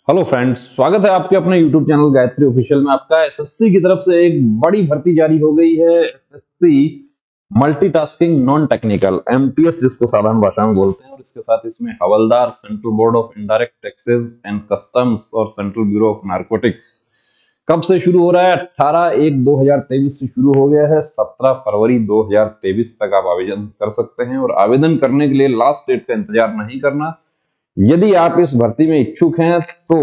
Hello friends, स्वागत है आपके अपने YouTube चैनल गायत्री ऑफिशियल में। आपका एसएससी की तरफ से एक बड़ी भर्ती जारी हो गई है। SSC multitasking non technical, MTS जिसको साधारण भाषा में बोलते हैं। और इसके साथ इसमें हवलदार, central board of indirect taxes and customs और सेंट्रल ब्यूरो ऑफ नारकोटिक्स। कब से शुरू हो रहा है? 18/1/2023 से शुरू हो गया है। 17 फरवरी 2023 तक आप आवेदन कर सकते हैं। और आवेदन करने के लिए लास्ट डेट का इंतजार नहीं करना। यदि आप इस भर्ती में इच्छुक हैं तो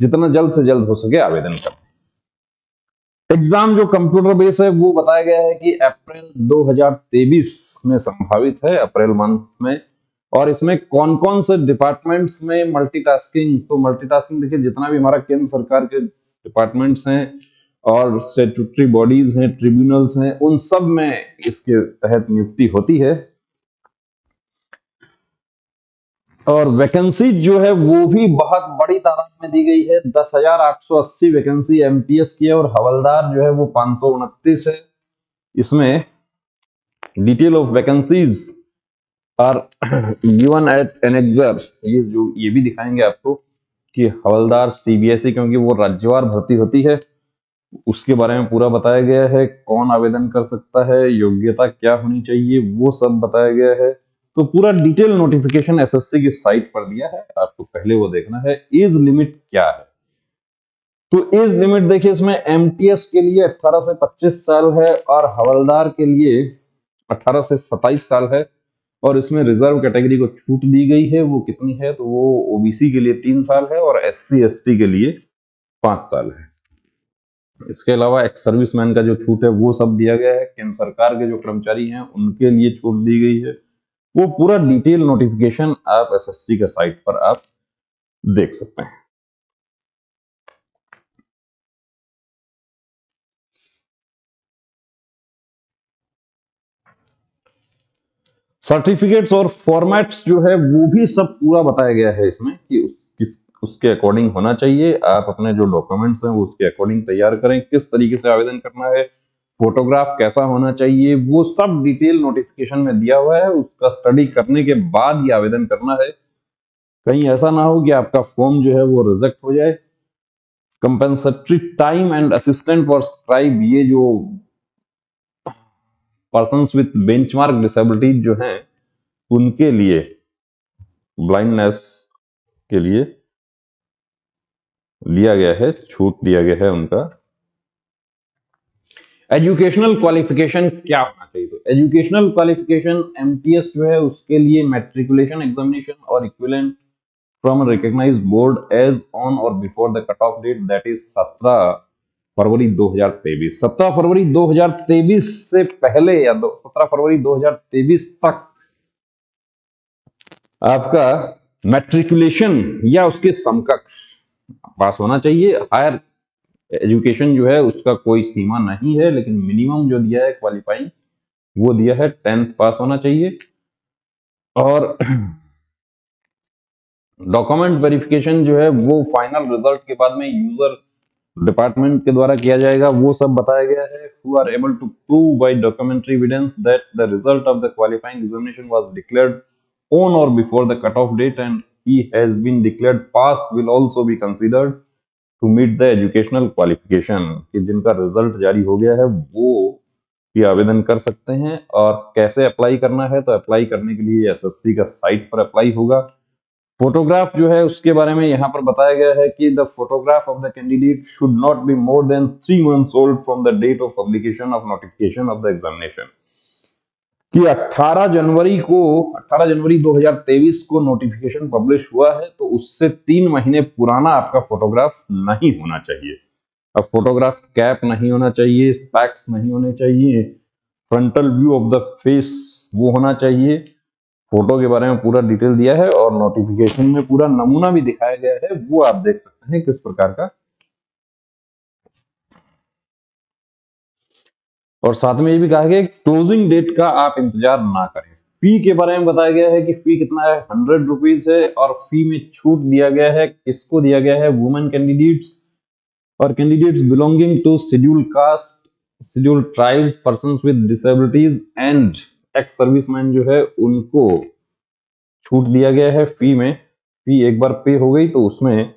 जितना जल्द से जल्द हो सके आवेदन करें। एग्जाम जो कंप्यूटर बेस है वो बताया गया है कि अप्रैल 2023 में संभावित है, अप्रैल मंथ में। और इसमें कौन कौन से डिपार्टमेंट्स में मल्टीटास्किंग, तो मल्टीटास्किंग देखिए, जितना भी हमारा केंद्र सरकार के डिपार्टमेंट्स हैं और स्टैट्यूटरी बॉडीज हैं, ट्रिब्यूनल्स हैं, उन सब में इसके तहत नियुक्ति होती है। और वैकेंसी जो है वो भी बहुत बड़ी तादाद में दी गई है। 10,880 वैकेंसी एमटीएस की है और हवलदार जो है वो 529 है। इसमें detail of vacancies are given at annexure. ये भी दिखाएंगे आपको कि हवलदार सीबीएसई, क्योंकि वो राज्यवार भर्ती होती है, उसके बारे में पूरा बताया गया है। कौन आवेदन कर सकता है, योग्यता क्या होनी चाहिए, वो सब बताया गया है। तो पूरा डिटेल नोटिफिकेशन एसएससी की साइट पर दिया है, आपको पहले वो देखना है। एज लिमिट क्या है? तो एज लिमिट देखिए, इसमें एमटीएस के लिए 18 से 25 साल है और हवलदार के लिए 18 से 27 साल है। और इसमें रिजर्व कैटेगरी को छूट दी गई है। वो कितनी है? तो वो ओबीसी के लिए 3 साल है और एससी एसटी के लिए 5 साल है। इसके अलावा एक्स सर्विसमैन का जो छूट है वो सब दिया गया है। केंद्र सरकार के जो कर्मचारी हैं उनके लिए छूट दी गई है। वो पूरा डिटेल नोटिफिकेशन आप एसएससी के साइट पर आप देख सकते हैं। सर्टिफिकेट्स और फॉर्मेट्स जो है वो भी सब पूरा बताया गया है इसमें कि किस उसके अकॉर्डिंग होना चाहिए। आप अपने जो डॉक्यूमेंट्स हैं वो उसके अकॉर्डिंग तैयार करें। किस तरीके से आवेदन करना है, फोटोग्राफ कैसा होना चाहिए, वो सब डिटेल नोटिफिकेशन में दिया हुआ है। उसका स्टडी करने के बाद ही आवेदन करना है। कहीं ऐसा ना हो कि आपका फॉर्म जो है वो रिजेक्ट हो जाए। Compensatory time and assistant for scribe, ये जो पर्सन्स विथ बेंचमार्क डिसेबिलिटी जो हैं उनके लिए, ब्लाइंडनेस के लिए दिया गया है, छूट दिया गया है उनका। एजुकेशनल क्वालिफिकेशन क्या होना चाहिए? तो एजुकेशनल क्वालिफिकेशन एमटीएस जो है उसके लिए मैट्रिकुलेशन एग्जामिनेशन और equivalent from recognised board as on और before the cut off date, that is 17 फरवरी 2023। 17 फरवरी 2023 से पहले या 17 फरवरी 2023 तक आपका मैट्रिकुलेशन या उसके समकक्ष पास होना चाहिए। हायर एजुकेशन जो है उसका कोई सीमा नहीं है, लेकिन मिनिमम जो दिया है क्वालिफाइंग वो दिया है 10th पास होना चाहिए। और डॉक्यूमेंट वेरिफिकेशन जो है वो फाइनल रिजल्ट के बाद में यूजर डिपार्टमेंट के द्वारा किया जाएगा। वो सब बताया गया है। who are able to prove by documentary evidence that the result of the qualifying examination was declared on or before the cutoff date and he has been declared passed will also be considered to meet the educational qualification। कि जिनका result जारी हो गया है वो भी आवेदन कर सकते हैं। और कैसे अप्लाई करना है? तो अप्लाई करने के लिए एसएससी का साइट पर अप्लाई होगा। फोटोग्राफ जो है उसके बारे में यहाँ पर बताया गया है कि the photograph of the candidate should not be more than 3 months old from the date of publication of notification of the examination. कि 18 जनवरी 2023 को नोटिफिकेशन पब्लिश हुआ है, तो उससे 3 महीने पुराना आपका फोटोग्राफ नहीं होना चाहिए। अब फोटोग्राफ कैप नहीं होना चाहिए, स्पैक्स नहीं होने चाहिए, frontal view of the face वो होना चाहिए। फोटो के बारे में पूरा डिटेल दिया है और नोटिफिकेशन में पूरा नमूना भी दिखाया गया है, वो आप देख सकते हैं किस प्रकार का। और साथ में ये भी कहा गया है क्लोजिंग डेट का आप इंतजार ना करें। फी के बारे में बताया गया है कि फी कितना है, 100 रुपीज है। और फी में छूट दिया गया है, किसको दिया गया है? वुमेन कैंडिडेट्स और candidates belonging to schedule caste, schedule tribes, persons with disabilities and ex serviceman जो है उनको छूट दिया गया है। फी में, फी एक बार पे हो गई तो उसमें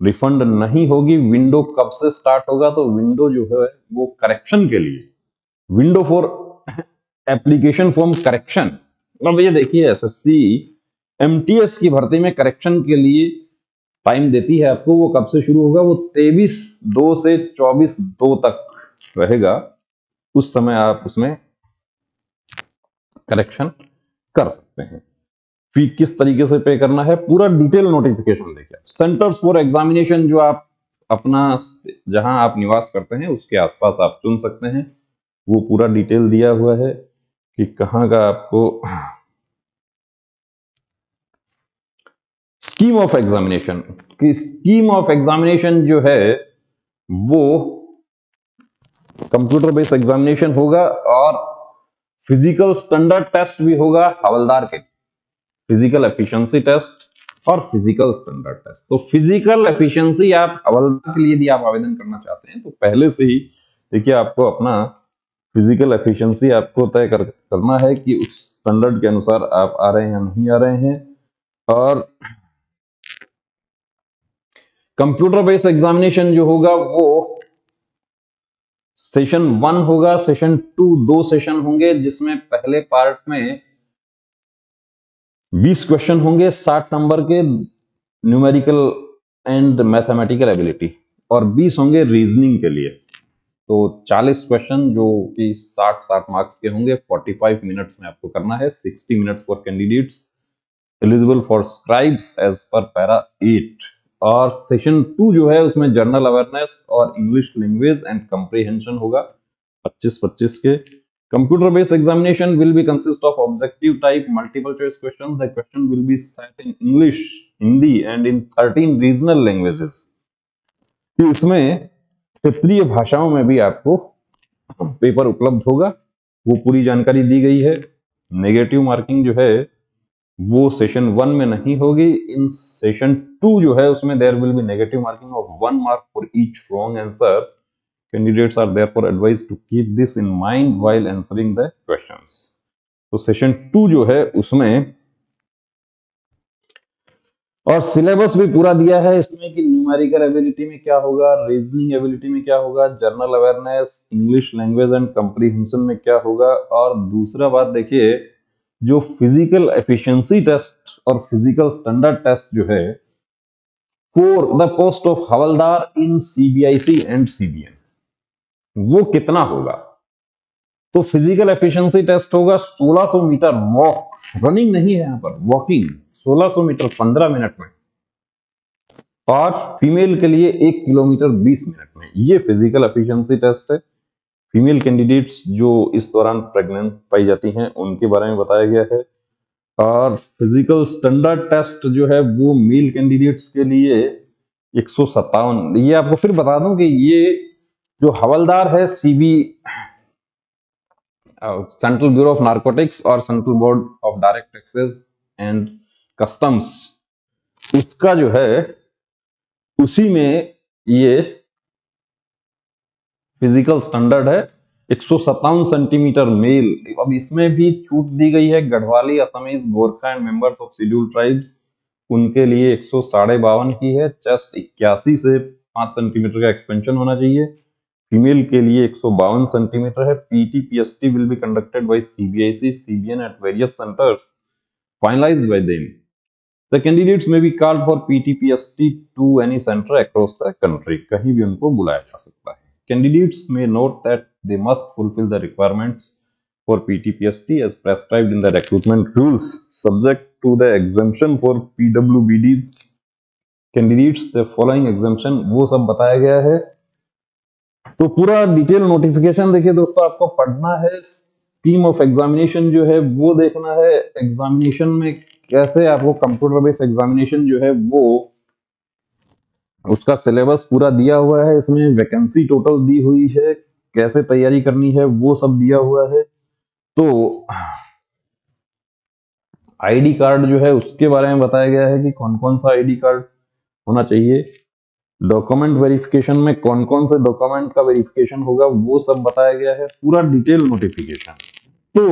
रिफंड नहीं होगी। विंडो कब से स्टार्ट होगा, तो विंडो जो है वो करेक्शन के लिए, window for application form correction. अब ये देखिए एसएससी एमटीएस की भर्ती में करेक्शन के लिए टाइम देती है आपको, वो कब से शुरू होगा, वो 23/2 से 24/2 तक रहेगा। उस समय आप उसमें करेक्शन कर सकते हैं। फी किस तरीके से पे करना है, पूरा डिटेल नोटिफिकेशन देखिए। सेंटर्स फॉर एग्जामिनेशन जो आप अपना जहां आप निवास करते हैं उसके आसपास आप चुन सकते हैं, वो पूरा डिटेल दिया हुआ है कि कहाँ का आपको। स्कीम ऑफ एग्जामिनेशन, कि स्कीम ऑफ एग्जामिनेशन जो है वो कंप्यूटर बेस्ड एग्जामिनेशन होगा और फिजिकल स्टैंडर्ड टेस्ट भी होगा हवलदार के, फिजिकल एफिशिएंसी टेस्ट और फिजिकल स्टैंडर्ड टेस्ट। तो फिजिकल एफिशिएंसी आप हवलदार के लिए यदि आप आवेदन करना चाहते हैं तो पहले से ही देखिए आपको अपना फिजिकल एफिशिएंसी आपको तय करना है कि उस स्टैंडर्ड के अनुसार आप आ रहे हैं या नहीं आ रहे हैं। और कंप्यूटर बेस्ड एग्जामिनेशन जो होगा वो सेशन 1 होगा, सेशन 2 2 सेशन होंगे, जिसमें पहले पार्ट में 20 क्वेश्चन होंगे 60 नंबर के न्यूमेरिकल एंड मैथमेटिकल एबिलिटी, और 20 होंगे रीजनिंग के लिए। तो 40 क्वेश्चन जो कि 60 मार्क्स के होंगे, 45 मिनट्स में आपको करना है। 60 minutes for candidates eligible for scribes as per para 8। और सेशन 2 जो है उसमें जनरल अवेयरनेस और इंग्लिश लैंग्वेज एंड कंप्रीहेंशन होगा 25-25 के। Computer based examination will be consist of objective type multiple choice questions. The question will be set in English, Hindi and in 13 regional languages. कि इसमें क्षेत्रीय भाषाओं में भी आपको पेपर उपलब्ध होगा, वो पूरी जानकारी दी गई है। नेगेटिव मार्किंग जो है वो सेशन 1 में नहीं होगी। इन सेशन 2 जो है उसमें there will be negative marking of 1 mark for each wrong answer. Candidates are therefore advised to keep this in mind while answering the questions. तो सेशन 2 जो है उसमें और सिलेबस भी पूरा दिया है इसमें कि न्यूमेरिकल एबिलिटी में क्या होगा, रीजनिंग एबिलिटी में क्या होगा, general awareness, English language and comprehension में क्या होगा। और दूसरा बात देखिए, जो फिजिकल एफिशिएंसी टेस्ट और फिजिकल स्टैंडर्ड टेस्ट जो है for the post of havildar in CBIC and CBN, वो कितना होगा। तो फिजिकल एफिशिएंसी टेस्ट होगा 1600 मीटर वॉक, रनिंग नहीं है यहां पर, वॉकिंग 1600 मीटर 15 मिनट में, और फीमेल के लिए 1 किलोमीटर 20 मिनट में। ये फिजिकल एफिशिएंसी टेस्ट है। फीमेल कैंडिडेट्स जो इस दौरान प्रेग्नेंट पाई जाती हैं उनके बारे में बताया गया है। और फिजिकल स्टैंडर्ड टेस्ट जो है वो मेल कैंडिडेट्स के लिए 157। ये आपको फिर बता दूं कि ये जो हवलदार है CB central bureau of narcotics और central board of direct taxes and customs, उसका जो है उसी में ये फिजिकल स्टैंडर्ड है 157 सेंटीमीटर मेल। अब इसमें भी छूट दी गई है Garhwali, Assamese, Gorkha and members of scheduled tribes, उनके लिए 152 की है। चेस्ट 81 से 5 सेंटीमीटर का एक्सपेंशन होना चाहिए। फीमेल के लिए 152 सेंटीमीटर है। PT PST will be conducted by CBIC CBN at various centres finalised by them. The candidates may be called for PT PST to any centre across the country, कहीं भी उनको बुलाया जा सकता है। Candidates may note that they must fulfil the requirements for PT PST as prescribed in the recruitment rules subject to the exemption for पीडब्ल्यूबीडीज। Candidates the following exemption, वो सब बताया गया है। तो पूरा डिटेल नोटिफिकेशन देखिए दोस्तों, आपको पढ़ना है। स्कीम ऑफ एग्जामिनेशन जो है वो देखना है। एग्जामिनेशन में कैसे आपको कंप्यूटर बेस्ड एग्जामिनेशन जो है वो उसका सिलेबस पूरा दिया हुआ है, इसमें वैकेंसी टोटल दी हुई है, कैसे तैयारी करनी है वो सब दिया हुआ है। तो आईडी कार्ड जो है उसके बारे में बताया गया है कि कौन कौन सा आईडी कार्ड होना चाहिए। डॉक्यूमेंट वेरिफिकेशन में कौन कौन से डॉक्यूमेंट का वेरिफिकेशन होगा वो सब बताया गया है, पूरा डिटेल नोटिफिकेशन। तो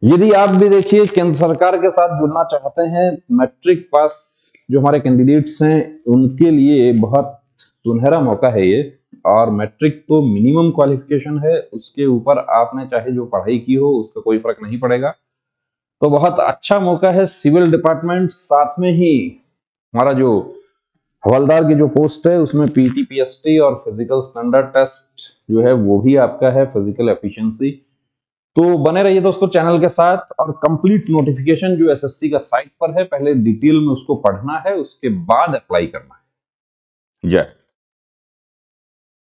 यदि आप भी देखिए केंद्र सरकार के साथ जुड़ना चाहते हैं, मैट्रिक पास जो हमारे कैंडिडेट्स हैं उनके लिए बहुत सुनहरा मौका है ये। और मैट्रिक तो मिनिमम क्वालिफिकेशन है, उसके ऊपर आपने चाहे जो पढ़ाई की हो उसका कोई फर्क नहीं पड़ेगा। तो बहुत अच्छा मौका है। सिविल डिपार्टमेंट, साथ में ही हमारा जो हवलदार की जो पोस्ट है उसमें पीटी पीएसटी और फिजिकल स्टैंडर्ड टेस्ट जो है वो भी आपका है, फिजिकल एफिशिएंसी। तो बने रहिए दोस्तों चैनल के साथ, और कंप्लीट नोटिफिकेशन जो एसएससी का साइट पर है, पहले डिटेल में उसको पढ़ना है, उसके बाद अप्लाई करना है। जय।